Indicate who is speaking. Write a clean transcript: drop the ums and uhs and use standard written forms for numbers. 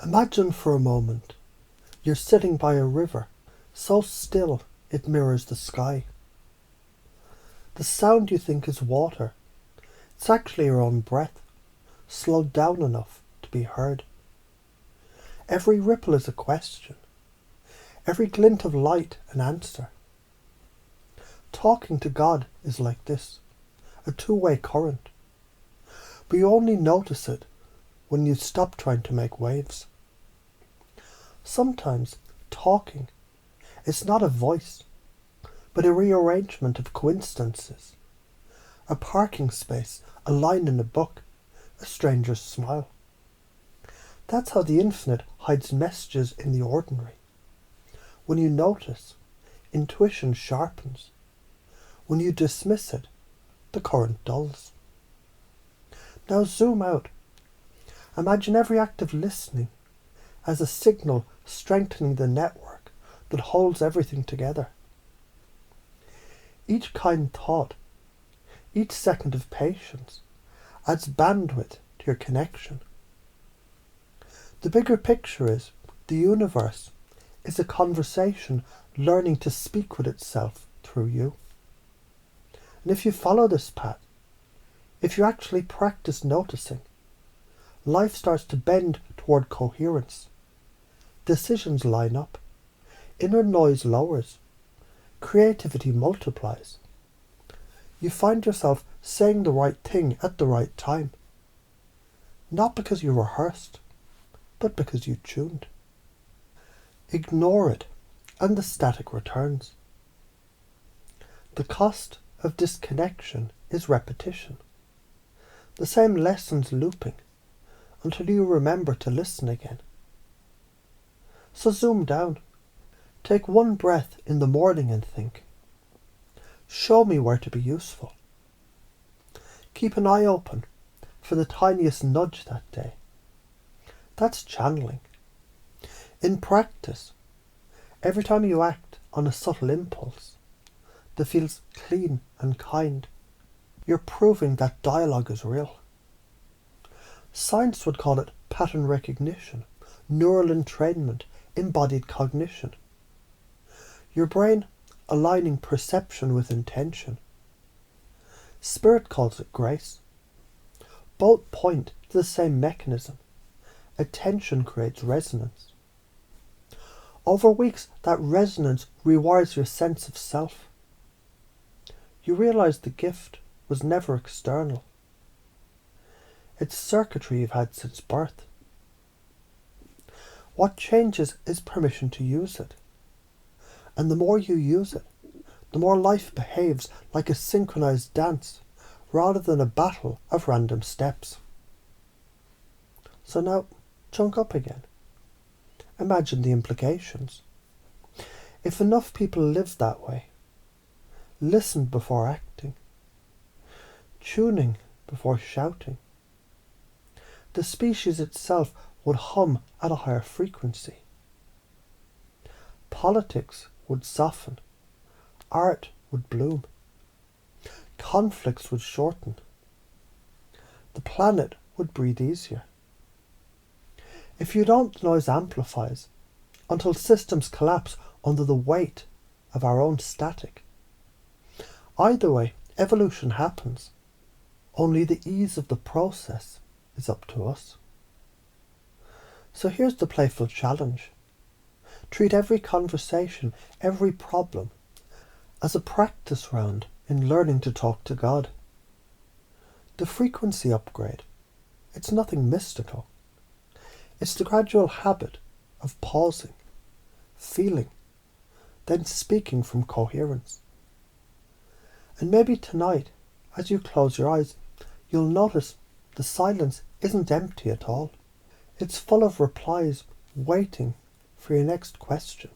Speaker 1: Imagine for a moment you're sitting by a river, so still it mirrors the sky. The sound you think is water, it's actually your own breath, slowed down enough to be heard. Every ripple is a question, every glint of light an answer. Talking to God is like this, a two-way current. But you only notice it when you stop trying to make waves. Sometimes talking is not a voice, but a rearrangement of coincidences. A parking space, a line in a book, a stranger's smile. That's how the infinite hides messages in the ordinary. When you notice, intuition sharpens. When you dismiss it, the current dulls. Now zoom out. Imagine every act of listening as a signal strengthening the network that holds everything together. Each kind thought, each second of patience adds bandwidth to your connection. The bigger picture is the universe is a conversation learning to speak with itself through you. And if you follow this path, if you actually practice noticing, life starts to bend toward coherence. Decisions line up. Inner noise lowers. Creativity multiplies. You find yourself saying the right thing at the right time. Not because you rehearsed, but because you tuned. Ignore it, and the static returns. The cost of disconnection is repetition. The same lessons looping until you remember to listen again. So zoom down. Take one breath in the morning and think, show me where to be useful. Keep an eye open for the tiniest nudge that day. That's channeling. In practice, every time you act on a subtle impulse that feels clean and kind, you're proving that dialogue is real. Science would call it pattern recognition, neural entrainment, embodied cognition. Your brain aligning perception with intention. Spirit calls it grace. Both point to the same mechanism. Attention creates resonance. Over weeks, that resonance rewires your sense of self. You realize the gift was never external. It's circuitry you've had since birth. What changes is permission to use it. And the more you use it, the more life behaves like a synchronized dance rather than a battle of random steps. So now, chunk up again. Imagine the implications. If enough people lived that way, listened before acting, tuning before shouting, the species itself would hum at a higher frequency. Politics would soften, art would bloom, conflicts would shorten, the planet would breathe easier. If you don't, noise amplifies until systems collapse under the weight of our own static. Either way, evolution happens. Only the ease of the process is up to us. So here's the playful challenge. Treat every conversation, every problem, as a practice round in learning to talk to God. The frequency upgrade, it's nothing mystical. It's the gradual habit of pausing, feeling, then speaking from coherence. And maybe tonight, as you close your eyes, you'll notice the silence isn't empty at all. It's full of replies waiting for your next question.